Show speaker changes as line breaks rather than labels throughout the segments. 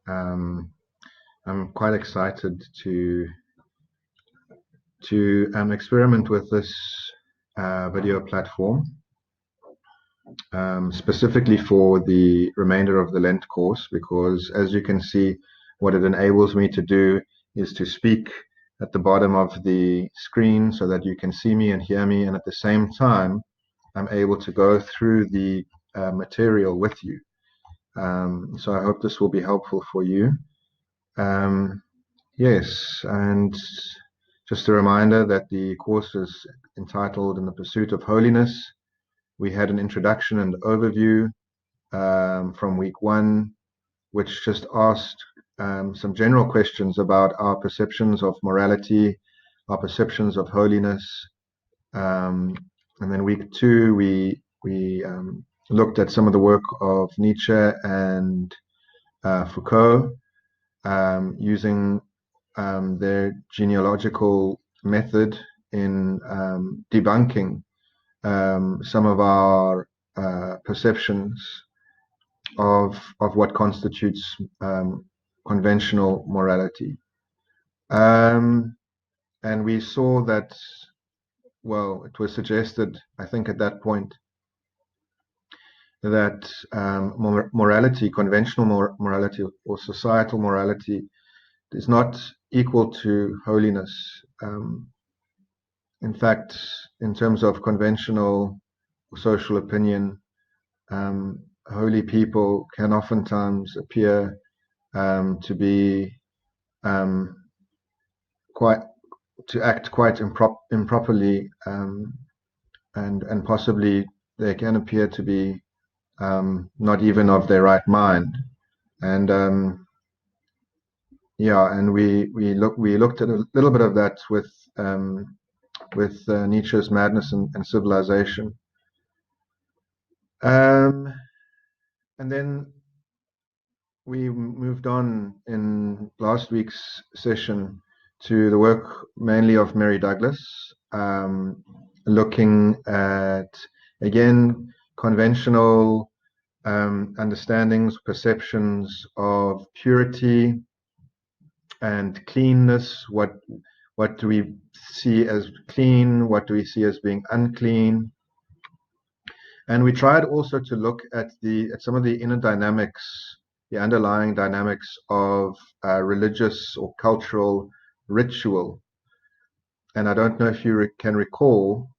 Um, I'm quite excited to experiment with this video platform, specifically for the remainder of the Lent course, because as you can see, what it enables me to do is to speak at the bottom of the screen so that you can see me and hear me, and at the same time, I'm able to go through the material with you. So I hope this will be helpful for you. Yes, and just a reminder that the course is entitled In the Pursuit of Holiness. We had an introduction and overview from week 1, which just asked some general questions about our perceptions of morality, our perceptions of holiness. And then week 2, we looked at some of the work of Nietzsche and Foucault, using their genealogical method in debunking some of our perceptions of what constitutes conventional morality. And we saw that, well, it was suggested, I think at that point, that morality, conventional morality or societal morality, is not equal to holiness. In fact, in terms of conventional social opinion, holy people can oftentimes appear to be to act quite improperly, and possibly they can appear to be not even of their right mind. And and we looked at a little bit of that with Nietzsche's Madness and Civilization. And then we moved on in last week's session to the work mainly of Mary Douglas, looking at, again, conventional understandings, perceptions of purity and cleanness. What do we see as clean? What do we see as being unclean? And we tried also to look at some of the inner dynamics, the underlying dynamics of religious or cultural ritual. And I don't know if you can recall,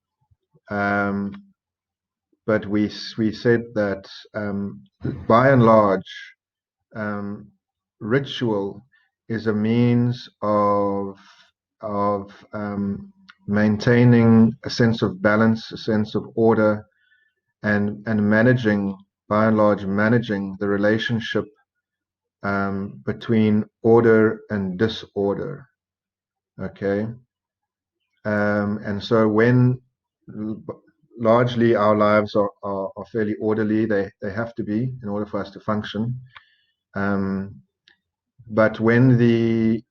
but we said that by and large, ritual is a means of maintaining a sense of balance, a sense of order, and managing, by and large, managing the relationship between order and disorder. Okay. And so when largely our lives are fairly orderly, they have to be in order for us to function. But when the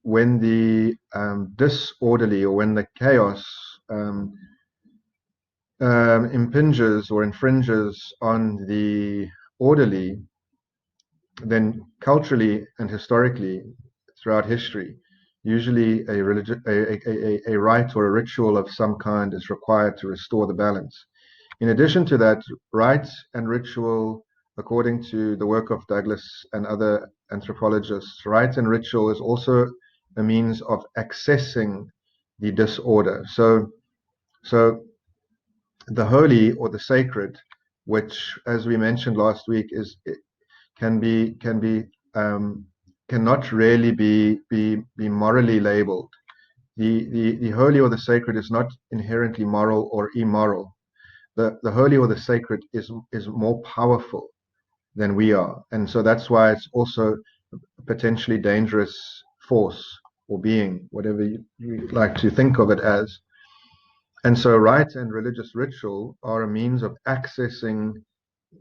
disorderly, or when the chaos impinges or infringes on the orderly, then culturally and historically throughout history, usually a rite or a ritual of some kind is required to restore the balance. In addition to that, rite and ritual, according to the work of Douglas and other anthropologists, rite and ritual is also a means of accessing the disorder. So the holy or the sacred, which, as we mentioned last week, cannot really be morally labeled. The holy or the sacred is not inherently moral or immoral. The holy or the sacred is more powerful than we are, and so that's why it's also a potentially dangerous force or being, whatever you like to think of it as. And so rite and religious ritual are a means of accessing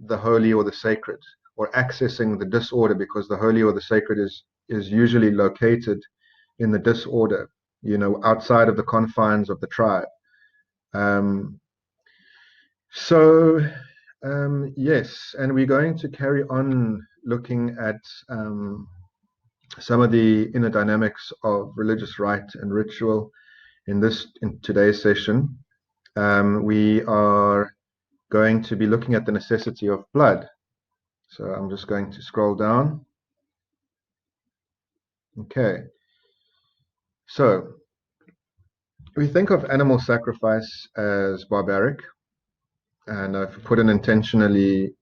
the holy or the sacred, or accessing the disorder, because the holy or the sacred is usually located in the disorder, outside of the confines of the tribe. Yes, and we're going to carry on looking at some of the inner dynamics of religious rite and ritual in today's session. We are going to be looking at the necessity of blood. So I'm just going to scroll down. Okay. So we think of animal sacrifice as barbaric, and I've put an intentionally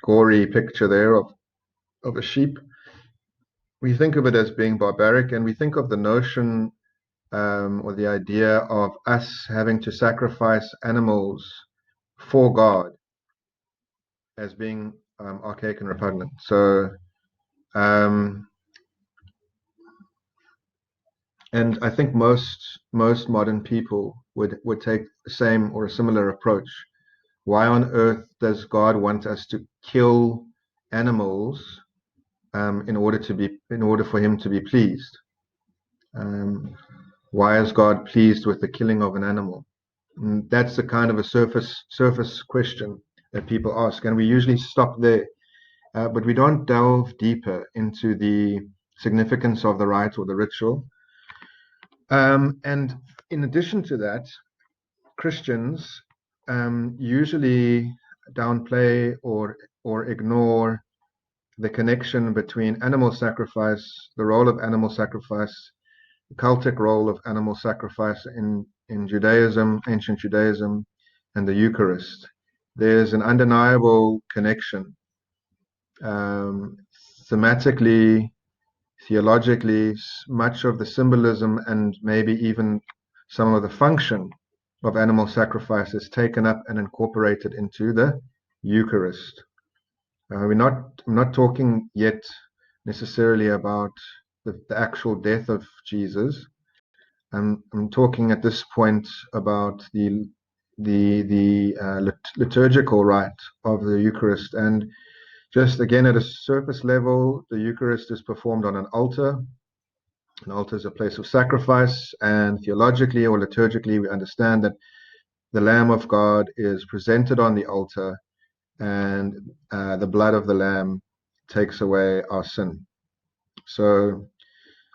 gory picture there of a sheep. We think of it as being barbaric, and we think of the notion or the idea of us having to sacrifice animals for God as being archaic and repugnant. So, and I think most modern people would take the same or a similar approach. Why on earth does God want us to kill animals in order for Him to be pleased? Why is God pleased with the killing of an animal? And that's the kind of a surface question that people ask, and we usually stop there, but we don't delve deeper into the significance of the rite or the ritual. And in addition to that, Christians usually downplay or ignore the connection between animal sacrifice, the role of animal sacrifice, the cultic role of animal sacrifice in Judaism, ancient Judaism, and the Eucharist. There's an undeniable connection. Thematically, theologically, much of the symbolism and maybe even some of the function of animal sacrifice is taken up and incorporated into the Eucharist. I'm not talking yet necessarily about the actual death of Jesus. I'm talking at this point about the liturgical rite of the Eucharist. And just again, at a surface level, the Eucharist is performed on an altar. An altar is a place of sacrifice, and theologically or liturgically, we understand that the Lamb of God is presented on the altar, and the blood of the Lamb takes away our sin. So,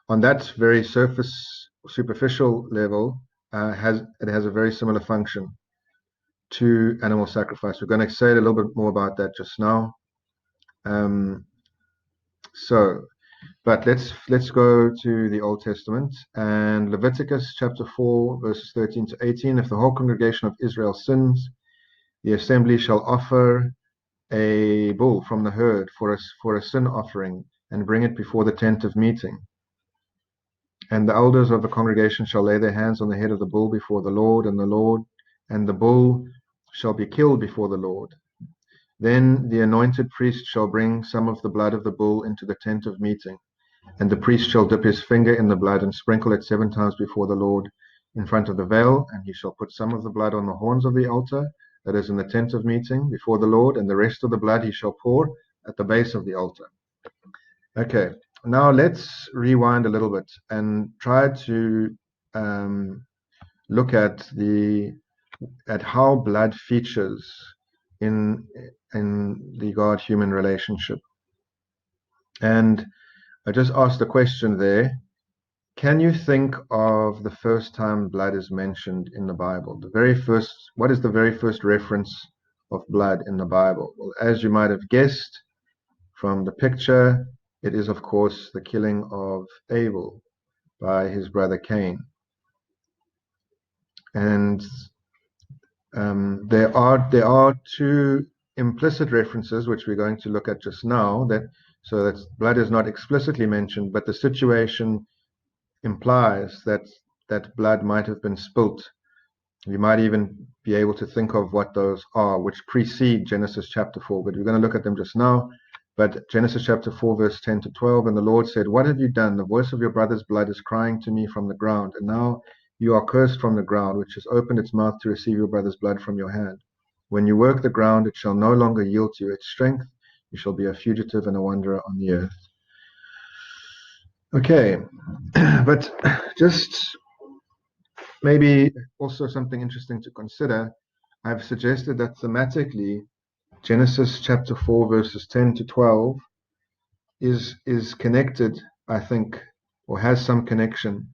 on that very superficial level, it has a very similar function to animal sacrifice. We're going to say a little bit more about that just now. But let's go to the Old Testament and Leviticus chapter 4, verses 13 to 18. If the whole congregation of Israel sins, the assembly shall offer a bull from the herd for a sin offering and bring it before the tent of meeting. And the elders of the congregation shall lay their hands on the head of the bull before the Lord, and the bull shall be killed before the Lord. Then the anointed priest shall bring some of the blood of the bull into the tent of meeting, and the priest shall dip his finger in the blood and sprinkle it 7 times before the Lord in front of the veil, and he shall put some of the blood on the horns of the altar that is in the tent of meeting before the Lord, and the rest of the blood he shall pour at the base of the altar. Okay, now let's rewind a little bit and try to look at how blood features in the God-human relationship. And I just asked the question there, can you think of the first time blood is mentioned in the Bible? What is the very first reference of blood in the Bible? Well, as you might have guessed from the picture, it is, of course, the killing of Abel by his brother Cain. And there are 2 implicit references which we're going to look at just now, so that blood is not explicitly mentioned, but the situation implies that blood might have been spilt. You might even be able to think of what those are, which precede Genesis chapter 4, but we're going to look at them just now. But Genesis chapter 4, verse 10 to 12, and the Lord said, "What have you done? The voice of your brother's blood is crying to me from the ground, and now you are cursed from the ground, which has opened its mouth to receive your brother's blood from your hand. When you work the ground, it shall no longer yield to you its strength. You shall be a fugitive and a wanderer on the earth." Okay, but just maybe also something interesting to consider. I've suggested that thematically, Genesis chapter 4, verses 10 to 12 is connected I think, or has some connection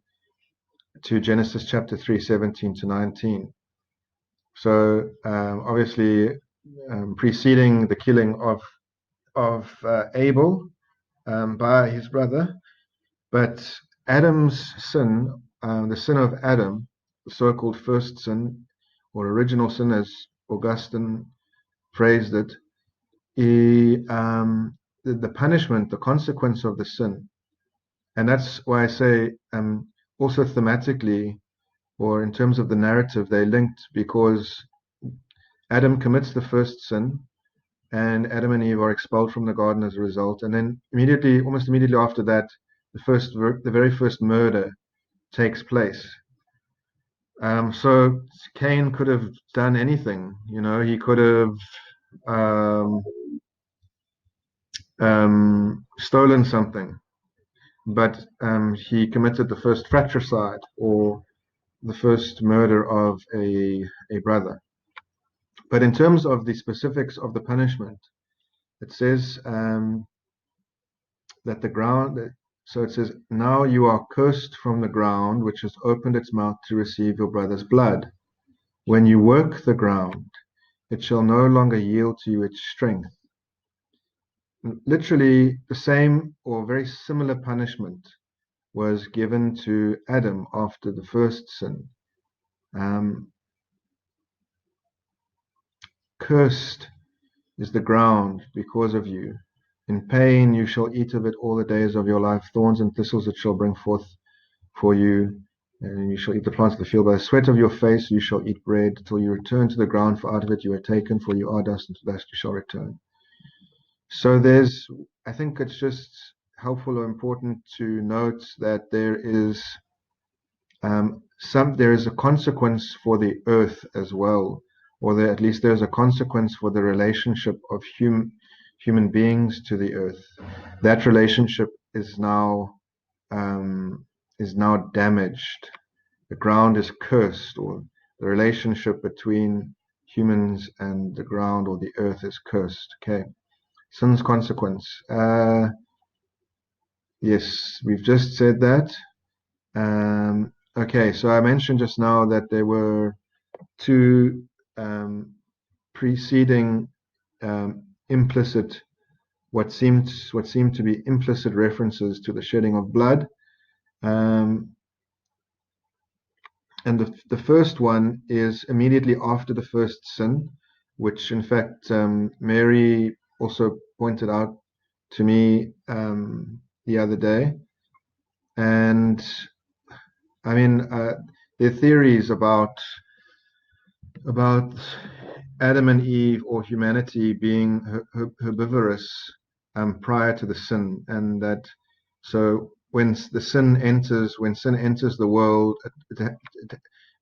to Genesis chapter 3, 17 to 19. So obviously, preceding the killing of Abel by his brother, but Adam's sin, the sin of Adam, the so-called first sin or original sin, as Augustine phrased it, the punishment, the consequence of the sin, and that's why I say also thematically or in terms of the narrative, they're linked because Adam commits the first sin, and Adam and Eve are expelled from the garden as a result. And then immediately, almost immediately after that, the very first murder takes place. So Cain could have done anything, he could have um, stolen something, but he committed the first fratricide or the first murder of a brother. But in terms of the specifics of the punishment, it says that the ground, so it says, now you are cursed from the ground, which has opened its mouth to receive your brother's blood. When you work the ground, it shall no longer yield to you its strength. Literally, the same or very similar punishment was given to Adam after the first sin. Cursed is the ground because of you. In pain you shall eat of it all the days of your life. Thorns and thistles it shall bring forth for you. And you shall eat the plants of the field. By the sweat of your face you shall eat bread till you return to the ground, for out of it you are taken, for you are dust, and to dust you shall return. So I think it's just helpful or important to note that there is a consequence for the earth as well, or at least there's a consequence for the relationship of human beings to the earth. That relationship is now damaged. The ground is cursed, or the relationship between humans and the ground or the earth is cursed. Okay, sin's consequence. Yes, we've just said that. Okay, so I mentioned just now that there were two preceding implicit, what seemed to be implicit references to the shedding of blood. And the first one is immediately after the first sin, which in fact Mary also pointed out to me the other day. And I mean, there are theories about Adam and Eve or humanity being herbivorous prior to the sin, and that so when sin enters the world,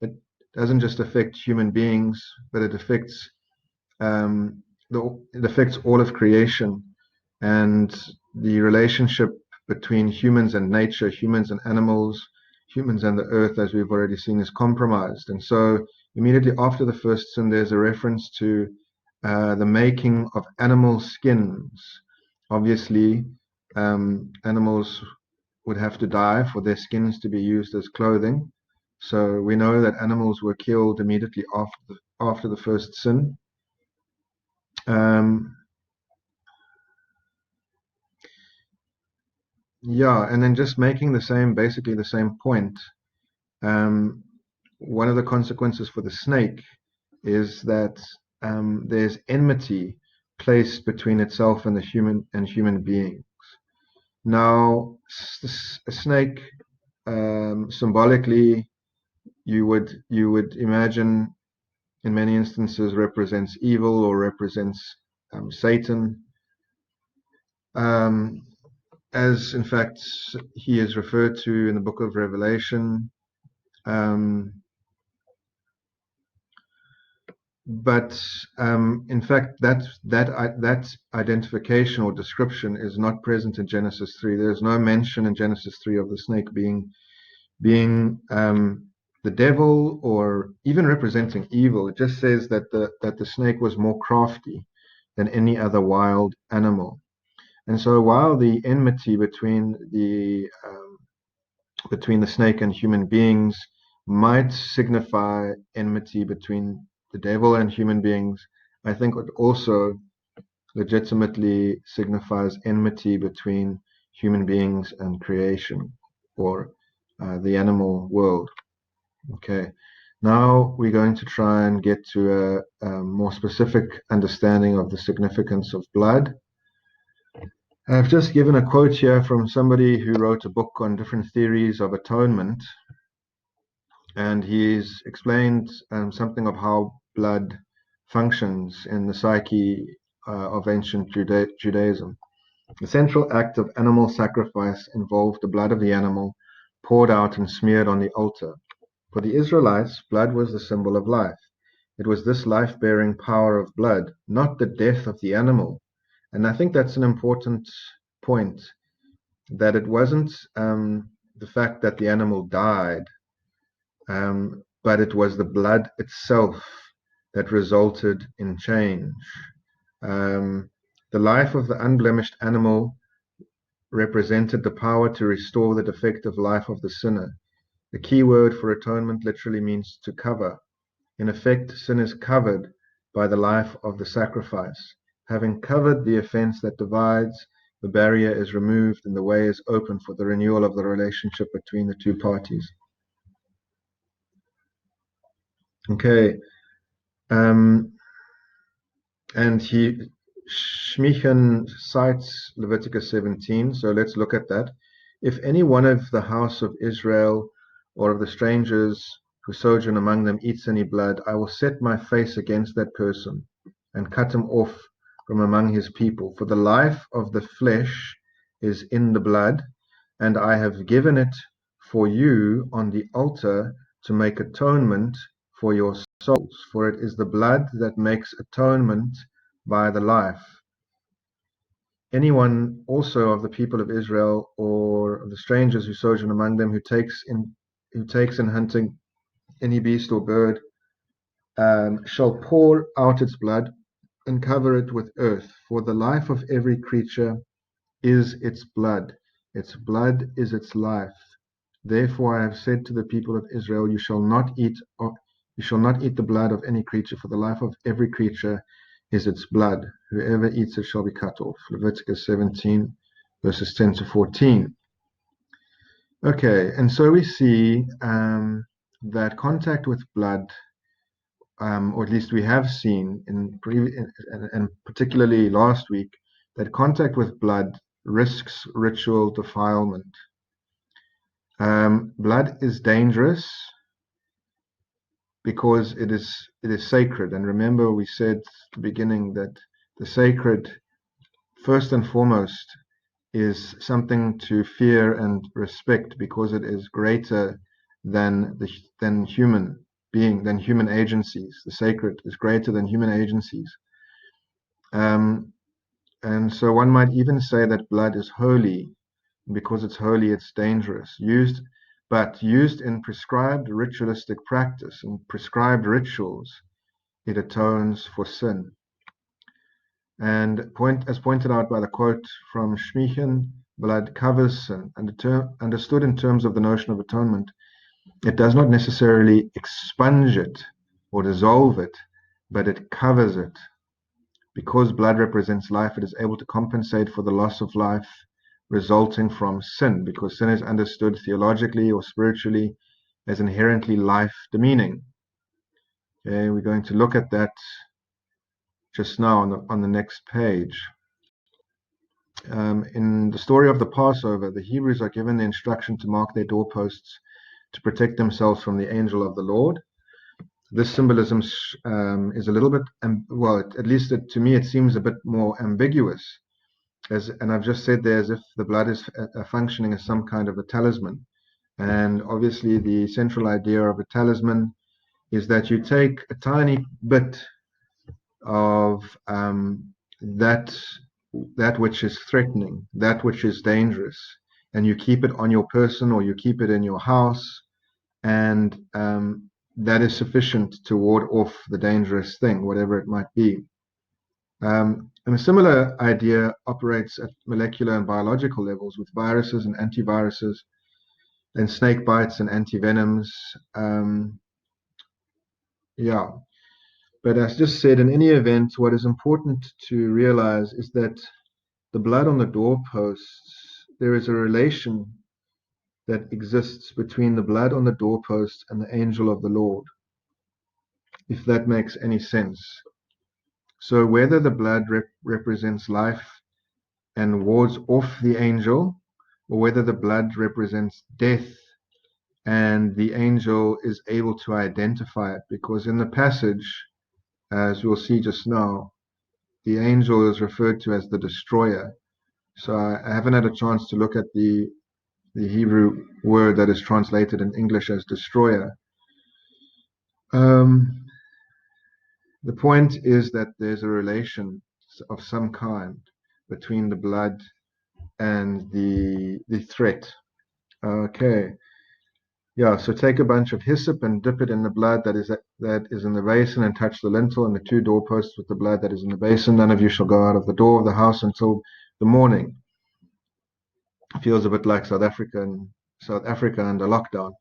it doesn't just affect human beings, but it affects it affects all of creation, and the relationship between humans and nature, humans and animals, humans and the earth, as we've already seen, is compromised. And so immediately after the first sin, there's a reference to the making of animal skins. Obviously, animals would have to die for their skins to be used as clothing. So we know that animals were killed immediately after the first sin. Yeah, and then just making basically the same point. One of the consequences for the snake is that there's enmity placed between itself and human beings. Now, a snake, symbolically, you would imagine, in many instances, represents evil or represents Satan. As in fact he is referred to in the book of Revelation. But in fact, that identification or description is not present in Genesis 3. There's no mention in Genesis 3 of the snake being the devil or even representing evil. It just says that the snake was more crafty than any other wild animal. And so while the enmity between the snake and human beings might signify enmity between the devil and human beings, I think it also legitimately signifies enmity between human beings and creation, or the animal world. Okay, now we're going to try and get to a more specific understanding of the significance of blood. I've just given a quote here from somebody who wrote a book on different theories of atonement, and he's explained something of how blood functions in the psyche of ancient Judaism. The central act of animal sacrifice involved the blood of the animal poured out and smeared on the altar. For the Israelites, blood was the symbol of life. It was this life-bearing power of blood, not the death of the animal. And I think that's an important point, that it wasn't the fact that the animal died, but it was the blood itself that resulted in change. The life of the unblemished animal represented the power to restore the defective life of the sinner. The key word for atonement literally means to cover. In effect, sin is covered by the life of the sacrifice. Having covered the offense that divides, the barrier is removed and the way is open for the renewal of the relationship between the two parties. Okay. And Schmeichen cites Leviticus 17, so let's look at that. If any one of the house of Israel or of the strangers who sojourn among them eats any blood, I will set my face against that person and cut him off from among his people. For the life of the flesh is in the blood, and I have given it for you on the altar to make atonement for your souls. For it is the blood that makes atonement by the life. Anyone also of the people of Israel or of the strangers who sojourn among them who takes in hunting any beast or bird shall pour out its blood and cover it with earth. For the life of every creature is its blood. Its blood is its life. Therefore I have said to the people of Israel, you shall not eat the blood of any creature, for the life of every creature is its blood. Whoever eats it shall be cut off. Leviticus 17, verses 10 to 14. Okay, and so we see that contact with blood, or at least we have seen and particularly last week, that contact with blood risks ritual defilement. Blood is dangerous because it is sacred. And remember, we said at the beginning that the sacred, first and foremost, is something to fear and respect because it is greater than human agencies. The sacred is greater than human agencies. And so one might even say that blood is holy. Because it's holy, it's dangerous. But used in prescribed ritualistic practice, in prescribed rituals, it atones for sin. And as pointed out by the quote from Schmeichen, blood covers sin. And understood in terms of the notion of atonement, it does not necessarily expunge it or dissolve it, but it covers it. Because blood represents life, it is able to compensate for the loss of life resulting from sin, because sin is understood theologically or spiritually as inherently life-demeaning. Okay, we're going to look at that just now on the next page. In the story of the Passover, the Hebrews are given the instruction to mark their doorposts to protect themselves from the angel of the Lord. This symbolism is a little bit, well, at least to me, it seems a bit more ambiguous. And I've just said there as if the blood is functioning as some kind of a talisman. And obviously the central idea of a talisman is that you take a tiny bit of that which is threatening, that which is dangerous, and you keep it on your person or you keep it in your house, and that is sufficient to ward off the dangerous thing, whatever it might be. And a similar idea operates at molecular and biological levels with viruses and antiviruses, and snake bites and antivenoms. Yeah. But as just said, in any event, what is important to realize is that the blood on the doorposts, there is a relation that exists between the blood on the doorpost and the angel of the Lord, if that makes any sense. So whether the blood represents life and wards off the angel, or whether the blood represents death and the angel is able to identify it, because in the passage, as we'll see just now, the angel is referred to as the destroyer. So I haven't had a chance to look at the Hebrew word that is translated in English as destroyer. The point is that there's a relation of some kind between the blood and the threat. Okay. Yeah, so take a bunch of hyssop and dip it in the blood that is in the basin, and touch the lintel and the two doorposts with the blood that is in the basin. None of you shall go out of the door of the house until the morning. Feels a bit like South Africa under lockdown.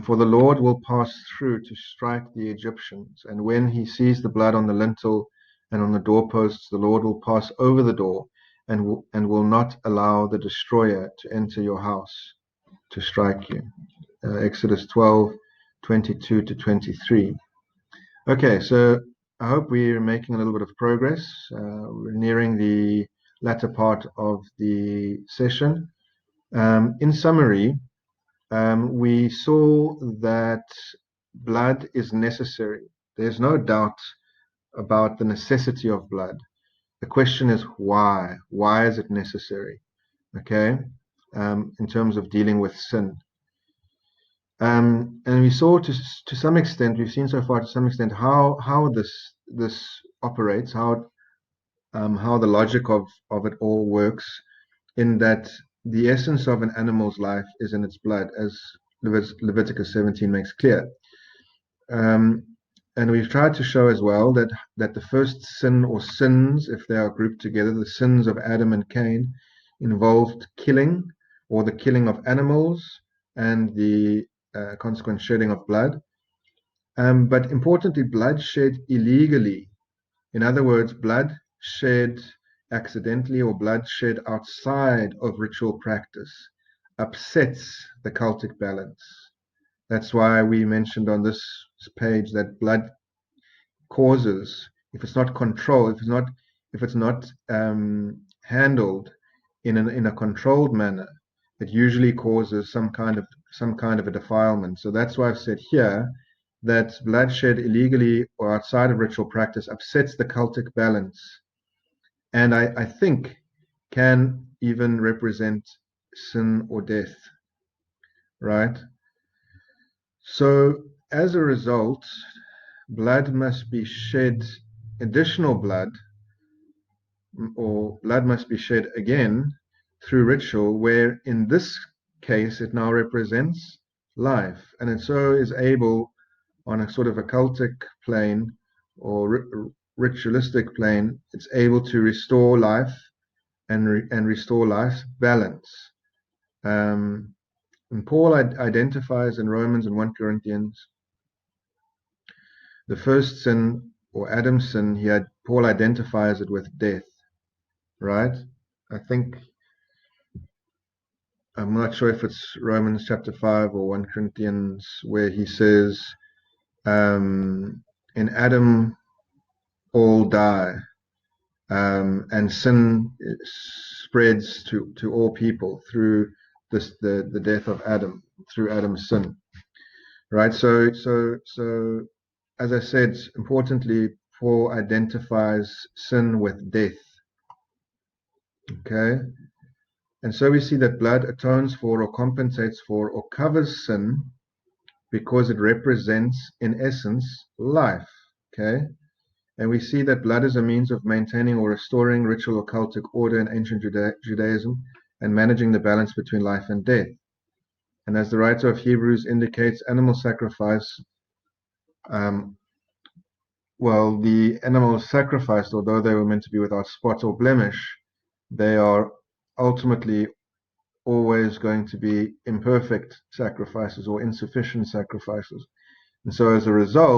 For the Lord will pass through to strike the Egyptians, and when he sees the blood on the lintel and on the doorposts, the Lord will pass over the door and will not allow the destroyer to enter your house to strike you. Exodus 12:22 to 23. Okay, so I hope we're making a little bit of progress. We're nearing the latter part of the session. In summary, we saw that blood is necessary. There's no doubt about the necessity of blood. The question is why? Why is it necessary? Okay, in terms of dealing with sin. And we saw to some extent, we've seen so far to some extent how this operates, how the logic of it all works, in that the essence of an animal's life is in its blood, as Leviticus 17 makes clear. And we've tried to show as well that the first sin or sins, if they are grouped together, the sins of Adam and Cain, involved killing, or the killing of animals, and the consequent shedding of blood. But importantly, blood shed illegally. In other words, blood shed accidentally or blood shed outside of ritual practice upsets the cultic balance. That's why we mentioned on this page that blood causes, if it's not controlled, if it's not handled in a controlled manner, it usually causes some kind of a defilement. So that's why I've said here that bloodshed illegally or outside of ritual practice upsets the cultic balance, and I think can even represent sin or death, right? So as a result, blood must be shed, additional blood, or blood must be shed again through ritual, where in this case it now represents life, and it so is able, on a sort of a cultic plane or ritualistic plane, it's able to restore life and restore life's balance. And Paul identifies in Romans and 1 Corinthians the first sin, or Adam's sin. Paul identifies it with death, right? I think, I'm not sure if it's Romans chapter 5 or 1 Corinthians, where he says, in Adam all die, and sin spreads to all people through the death of Adam, through Adam's sin, right? So as I said, importantly, Paul identifies sin with death. Okay, and so we see that blood atones for, or compensates for, or covers sin, because it represents, in essence, life. Okay, and we see that blood is a means of maintaining or restoring ritual or cultic order in ancient Judaism, and managing the balance between life and death. And as the writer of Hebrews indicates, animal sacrifice Well, the animals sacrificed, although they were meant to be without spot or blemish, they are ultimately always going to be imperfect sacrifices or insufficient sacrifices. And so as a result,